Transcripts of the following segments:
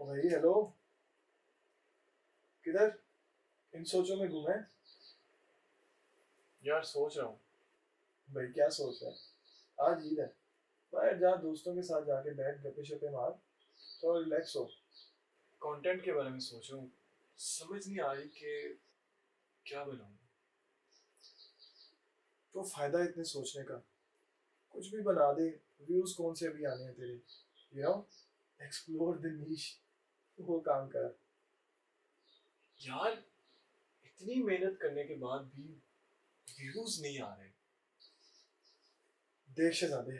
ओ भाई हेलो। किधर? इन सोचों में घूमे? यार सोच रहा हूँ। भाई क्या सोच रहा है? आज ईद है, बाहर जा, दोस्तों के साथ जाके बैठ, गप्पे शप्पे मार, थोड़ा रिलैक्स हो। कंटेंट के बारे में सोच रहा हूँ। समझ नहीं आ रही कि क्या बनाऊँ। तो फायदा इतने सोचने का, कुछ भी बना दे। व्यूज कौन से भी आने हैं तेरे, you know, explore the niche, वो काम कर। यार इतनी मेहनत करने के बाद भी व्यूज नहीं आ रहे। देख शहजादे,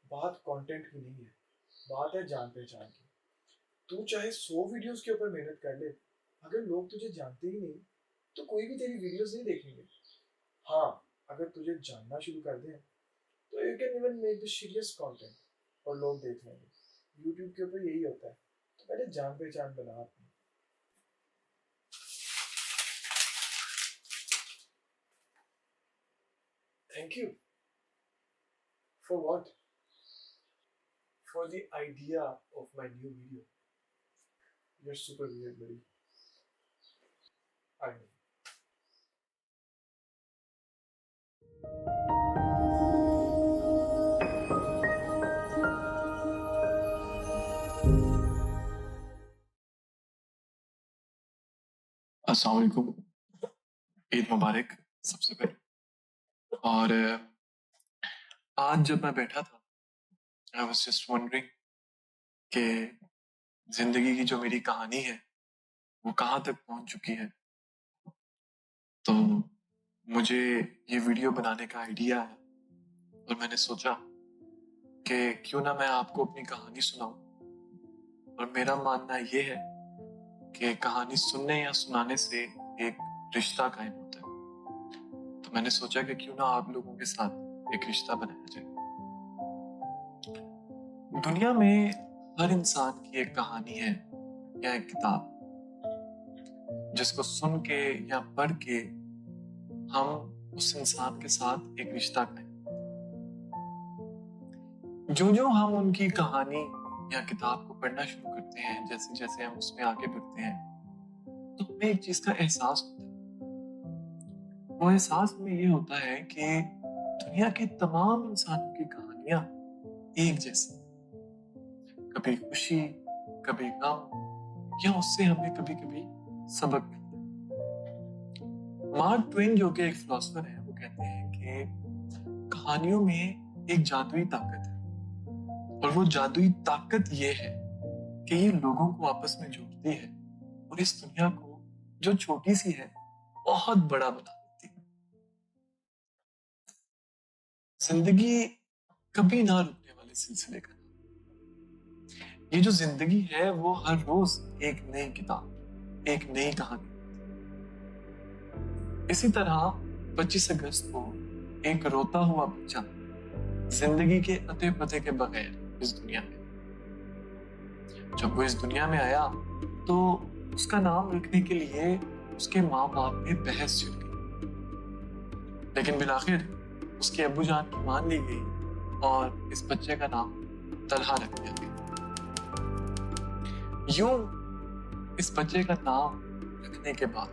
बात कंटेंट की नहीं है, बात है जान पहचान की। तू चाहे 100 वीडियोस के ऊपर मेहनत कर ले, अगर लोग तुझे जानते ही नहीं तो कोई भी तेरी वीडियोस नहीं देखेंगे। हाँ, अगर तुझे जानना शुरू कर दें तो you can even make the serious content और लोग देख लेंगे। यूट्यूब के ऊपर यही होता है, तो पहले जान पहचान बना अपनी। Thank you for what? For the idea of my new video. You are super weird buddy. I know. अस्सलाम वालेकुम, ईद मुबारक सबसे पहले। और आज जब मैं बैठा था, आई वाज जस्ट वंडरिंग कि जिंदगी की जो मेरी कहानी है वो कहाँ तक पहुंच चुकी है। तो मुझे ये वीडियो बनाने का आइडिया आया और मैंने सोचा कि क्यों ना मैं आपको अपनी कहानी सुनाऊं। और मेरा मानना ये है कि कहानी सुनने या सुनाने से एक रिश्ता कायम होता है। तो मैंने सोचा कि क्यों ना आप लोगों के साथ एक रिश्ता बनाया जाए। दुनिया में हर इंसान की एक कहानी है या एक किताब, जिसको सुन के या पढ़ के हम उस इंसान के साथ एक रिश्ता कायम। जो जो हम उनकी कहानी या किताब को पढ़ना शुरू करते हैं, जैसे जैसे हम उसमें आगे बढ़ते हैं, तो हमें एक चीज का एहसास होता है। वो एहसास हमें ये होता है कि दुनिया के तमाम इंसानों की कहानियां एक जैसी, कभी खुशी, कभी गम, या उससे हमें कभी कभी सबक मिलता है। मार्क ट्वेन जो कि एक फिलोसोफर है, वो कहते हैं कि कहानियों में एक जादुई ताकत है, और वो जादुई ताकत ये है कि ये लोगों को आपस में जोड़ती है और इस दुनिया को, जो छोटी सी है, बहुत बड़ा बना देती है। जिंदगी कभी ना रुकने वाले सिलसिले का नाम। ये जो जिंदगी है वो हर रोज एक नई किताब, एक नई कहानी। इसी तरह 25 अगस्त को एक रोता हुआ बच्चा जिंदगी के अते पते के बगैर इस दुनिया में, जब वो इस दुनिया में आया तो उसका नाम रखने के लिए उसके माँ बाप में बहस छिड़ गई, लेकिन बिलाखिर उसके अब्बू जान की मान ली गई और इस बच्चे का नाम तलहा रख दिया गया। यूं इस बच्चे का नाम रखने के बाद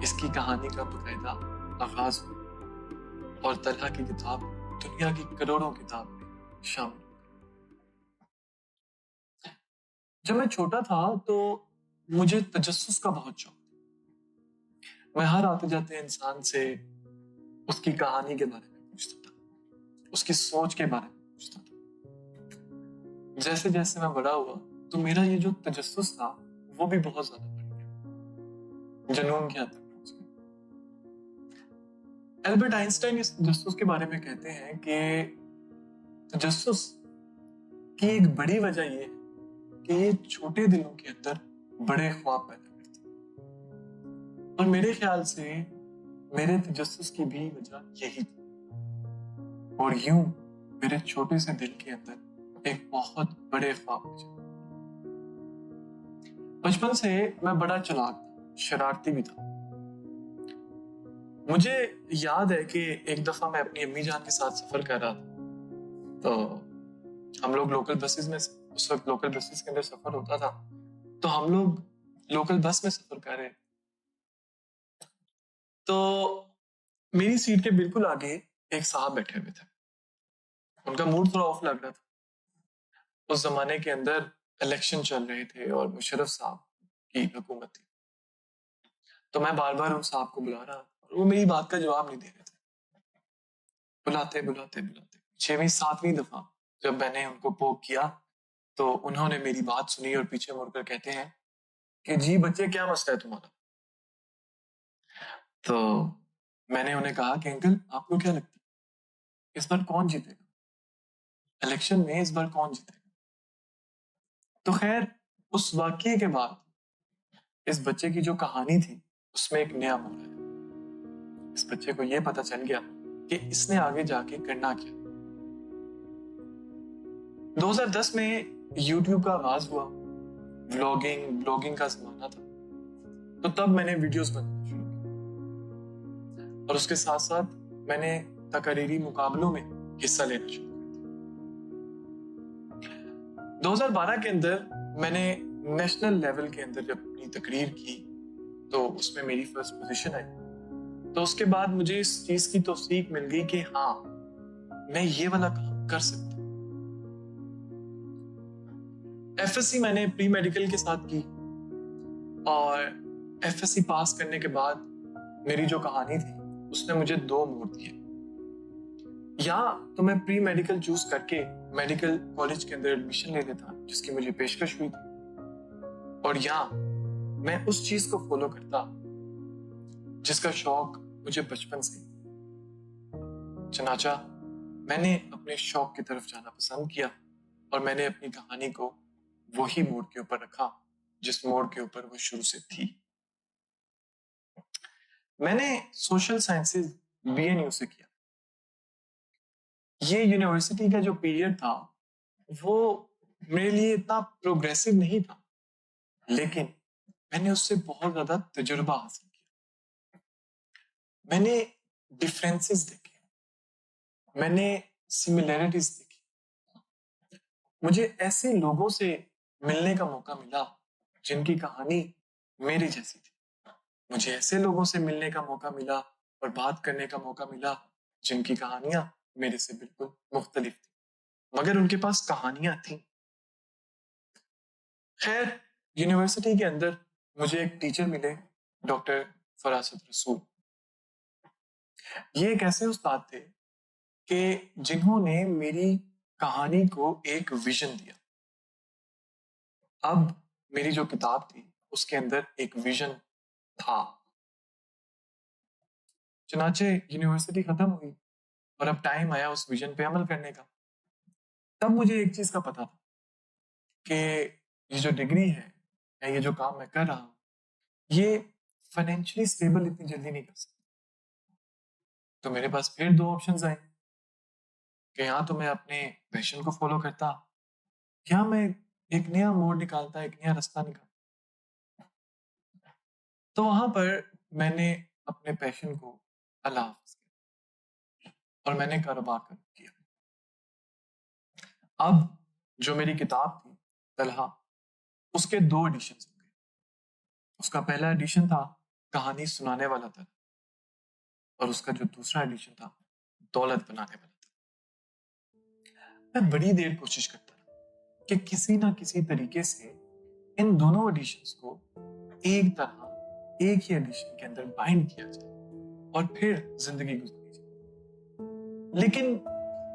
इसकी कहानी का बकायदा आगाज हुआ और तलहा की किताब दुनिया की करोड़ों किताब में शामिल हो गई। जब मैं छोटा था तो मुझे तजस्सुस का बहुत शौक था। मैं हर आते जाते इंसान से उसकी कहानी के बारे में पूछता था, उसकी सोच के बारे में पूछता था। जैसे जैसे मैं बड़ा हुआ तो मेरा ये जो तजस्सुस था वो भी बहुत ज्यादा बढ़ गया, जुनून की हद तक पहुंच गया। एल्बर्ट आइंस्टाइन इस तजस्सुस के बारे में कहते हैं कि तजस्सुस की एक बड़ी वजह ये है कि ये छोटे दिलों के अंदर बड़े ख्वाब पैदा करती है। और मेरे ख्याल से मेरे तजस्सुस की भी वजह यही थी, और यूं मेरे छोटे से दिल के अंदर एक बहुत बड़े ख्वाब बचे। बचपन से मैं बड़ा चालाक था, शरारती भी था। मुझे याद है कि एक दफा मैं अपनी अम्मी जान के साथ सफर कर रहा था, तो हम लोग लोकल बसेस में, उस वक्त लोकल बसेस के अंदर सफर होता था, तो हम लोग लोकल बस में सफर कर रहे थे। तो मेरी सीट के बिल्कुल आगे एक साहब बैठे हुए थे। उनका मूड थोड़ा ऑफ लग रहा था। उस जमाने के अंदर इलेक्शन चल रहे थे और मुशर्रफ साहब की हुकूमत थी। तो मैं बार बार उस साहब को बुला रहा और वो मेरी बात का जवाब नहीं दे रहे थे। बुलाते बुलाते बुलाते 6वीं 7वीं दफा जब मैंने उनको पोक किया तो उन्होंने मेरी बात सुनी और पीछे मुड़कर कहते हैं कि जी बच्चे, क्या मसला है तुम्हारा? तो मैंने उन्हें कहा कि अंकल, आपको क्या लगता है इस बार कौन जीतेगा? इलेक्शन में इस बार कौन जीतेगा? तो खैर, उस वाकये के बाद इस बच्चे की जो कहानी थी उसमें एक नया मोड़ आया। इस बच्चे को यह पता चल गया कि इसने आगे जाके करना क्या। 2010 में YouTube का आगाज हुआ। ब्लॉगिंग का जमाना था। तो तब मैंने वीडियोस बनाना शुरू किया और उसके साथ साथ मैंने तकरीरी मुकाबलों में हिस्सा लेना शुरू किया। 2012 के अंदर मैंने नेशनल लेवल के अंदर जब अपनी तकरीर की तो उसमें मेरी फर्स्ट पोजीशन आई। तो उसके बाद मुझे इस चीज की तौसीक मिल गई कि हाँ, मैं ये वाला काम कर सकता। एफएससी मैंने प्री मेडिकल के साथ की और एफएससी पास करने के बाद मेरी जो कहानी थी उसने मुझे 2 मोड़ दिए। या तो मैं प्री मेडिकल चूज करके मेडिकल कॉलेज के अंदर एडमिशन ले लेता जिसकी मुझे पेशकश हुई थी, और या मैं उस चीज को फॉलो करता जिसका शौक मुझे बचपन से। चनाचा मैंने अपने शौक की तरफ जाना पसंद किया और मैंने अपनी कहानी को वही मोड़ के ऊपर रखा जिस मोड़ के ऊपर वो शुरू से थी। मैंने सोशल साइंसेज बीएनयू से किया। ये यूनिवर्सिटी का जो पीरियड था वो मेरे लिए इतना प्रोग्रेसिव नहीं था, लेकिन मैंने उससे बहुत ज्यादा तजुर्बा हासिल किया। मैंने डिफरेंसेस देखे, मैंने सिमिलैरिटीज देखी। मुझे ऐसे लोगों से मिलने का मौका मिला जिनकी कहानी मेरी जैसी थी। मुझे ऐसे लोगों से मिलने का मौका मिला और बात करने का मौका मिला जिनकी कहानियां मेरे से बिल्कुल मुख्तलिफ थी, मगर उनके पास कहानियां थी। खैर, यूनिवर्सिटी के अंदर मुझे एक टीचर मिले, डॉक्टर फरासत रसूल। ये एक ऐसे उस्ताद थे कि जिन्होंने मेरी कहानी को एक विजन दिया। अब मेरी जो किताब थी उसके अंदर एक विजन था। चुनाचे यूनिवर्सिटी खत्म हुई और अब टाइम आया उस विजन पे अमल करने का। तब मुझे एक चीज का पता था कि ये जो डिग्री है या ये जो काम मैं कर रहा हूं, ये फाइनेंशियली स्टेबल इतनी जल्दी नहीं कर सकता। तो मेरे पास फिर 2 ऑप्शंस आए कि या तो मैं अपने पैशन को फॉलो करता या मैं एक नया मोड़ निकालता, एक नया रास्ता निकालता। तो वहां पर मैंने अपने पैशन को अल्लाह हाफ़िज़ किया और मैंने कारोबार कर किया। अब जो मेरी किताब थी तलहा, उसके 2 एडिशंस हो गए। उसका पहला एडिशन था कहानी सुनाने वाला था और उसका जो दूसरा एडिशन था दौलत बनाने वाला था। मैं बड़ी देर कोशिश करता रहा कि किसी ना किसी तरीके से इन दोनों एडिशंस को एक तरह एक ही एडिशन के अंदर बाइंड किया जाए और फिर जिंदगी गुजरी जाए, लेकिन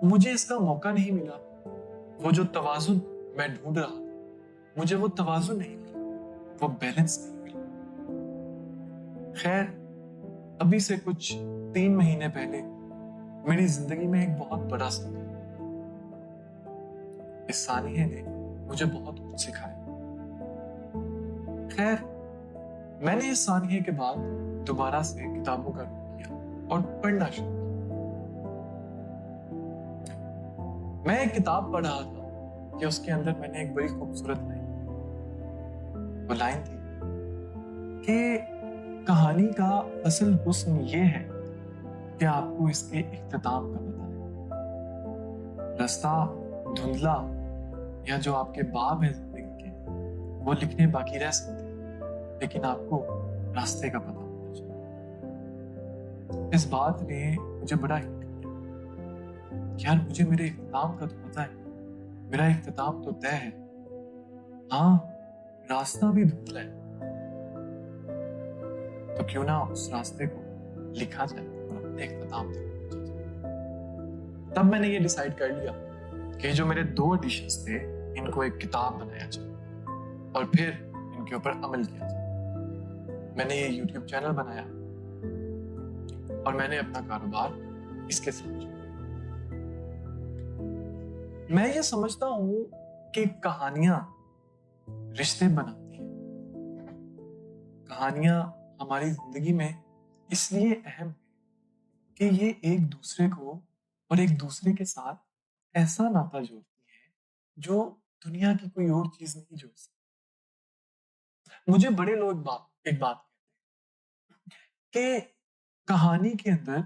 मुझे इसका मौका नहीं मिला। वो जो तवाजुन मैं ढूंढ रहा था, मुझे वो तवाजुन नहीं मिला, वो बैलेंस नहीं मिला। खैर, अभी से कुछ 3 महीने पहले मेरी जिंदगी में एक बहुत बड़ा सफर। इस सानिये ने मुझे बहुत कुछ सिखाया। खैर, मैंने इस सानिये के बाद दोबारा से किताबों का रुख किया और पढ़ना शुरू किया। मैं एक किताब पढ़ रहा था कि उसके अंदर मैंने एक बड़ी खूबसूरत लाइन, वो लाइन थी कि कहानी का असल हुस्न ये है कि आपको इसके इख्तिताम का पता है। रास्ता धुंधला या जो आपके बाब है जिंदगी के, वो लिखने बाकी रह सकते हैं, लेकिन आपको रास्ते का पता होना चाहिए। इस बात ने मुझे बड़ा हिट किया। यार मुझे मेरे इख्तिताम का तो पता है, मेरा इख्तिताम तो तय है। हाँ, रास्ता भी धुंधला है, तो क्यों ना उस रास्ते को लिखा जाए और अपने इख्तिताम तक पहुंचा जाए। तब मैंने ये डिसाइड कर लिया कि जो मेरे 2 एडिशंस थे, इनको एक किताब बनाया जाए और फिर इनके ऊपर अमल किया जाए। मैंने ये YouTube चैनल बनाया और मैंने अपना कारोबार इसके साथ जोड़ा। मैं ये समझता हूं कि कहानियां रिश्ते बनाती हैं। कहानियां हमारी जिंदगी में इसलिए अहम है कि ये एक दूसरे को और एक दूसरे के साथ ऐसा नाता जोड़ती है जो दुनिया की कोई और चीज नहीं जोड़ सकती। मुझे बड़े लोग एक बात कहते हैं कि कहानी के अंदर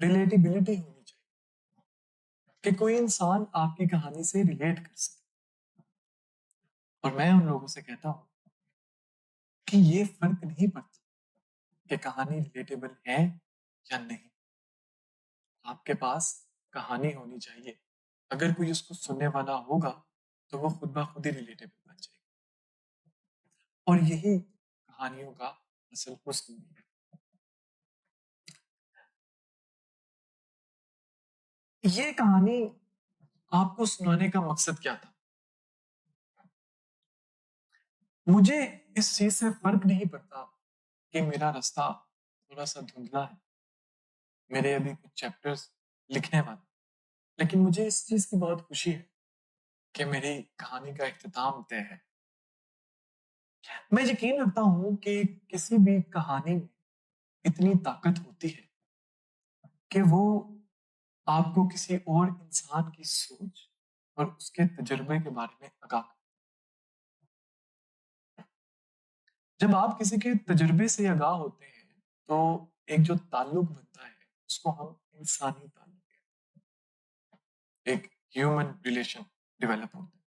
रिलेटेबिलिटी होनी चाहिए, कि कोई इंसान आपकी कहानी से रिलेट कर सके। और मैं उन लोगों से कहता हूं कि ये फर्क नहीं पड़ता कि कहानी रिलेटेबल है या नहीं, आपके पास कहानी होनी चाहिए। अगर कोई उसको सुनने वाला होगा तो वो खुद ब खुद ही रिलेटेबल बन जाएगी। और यही कहानियों का असल हुस्न भी है। ये कहानी आपको सुनाने का मकसद क्या था? मुझे इस चीज से फर्क नहीं पड़ता कि मेरा रास्ता थोड़ा सा धुंधला है, मेरे अभी कुछ चैप्टर्स लिखने वाले, लेकिन मुझे इस चीज की बहुत खुशी है कि मेरी कहानी का इख्तिताम तय है। मैं यकीन रखता हूं कि किसी भी कहानी में इतनी ताकत होती है कि वो आपको किसी और इंसान की सोच और उसके तजुर्बे के बारे में आगाह करे। जब आप किसी के तजुर्बे से आगाह होते हैं तो एक जो ताल्लुक बनता है उसको हम इंसानी ताल्लुक कहते हैं, एक ह्यूमन रिलेशन डेवलप होता है।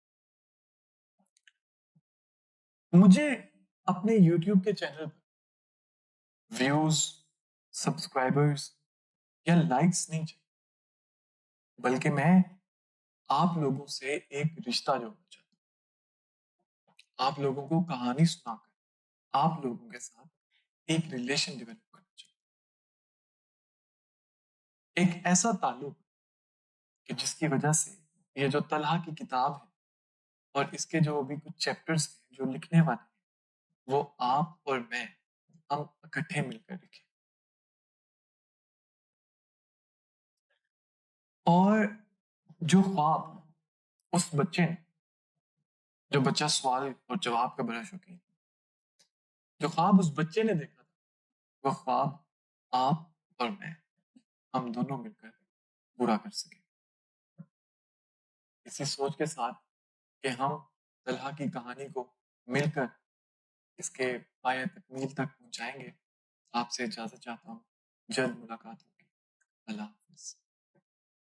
मुझे अपने YouTube के चैनल पर व्यूज, सब्सक्राइबर्स या लाइक्स नहीं चाहिए, बल्कि मैं आप लोगों से एक रिश्ता जोड़ना चाहता हूँ। आप लोगों को कहानी सुनाकर आप लोगों के साथ एक रिलेशन डेवलप करना चाहता हूँ, एक ऐसा ताल्लुक कि जिसकी वजह से ये जो तलहा की किताब है और इसके जो अभी कुछ चैप्टर्स हैं जो लिखने वाले हैं, वो आप और मैं हम इकट्ठे मिलकर लिखें। और जो ख्वाब उस बच्चे ने, जो बच्चा सवाल और जवाब का बड़ा शौकीन, जो ख्वाब उस बच्चे ने देखा था, वो ख्वाब आप और मैं हम दोनों मिलकर पूरा कर सके। इसी सोच के साथ कि हम तलहा की कहानी को मिलकर इसके पाया तकमील तक पहुंचाएंगे, आपसे इजाजत चाहता हूँ। जल्द मुलाकात होगी। अल्लाह हाफिज।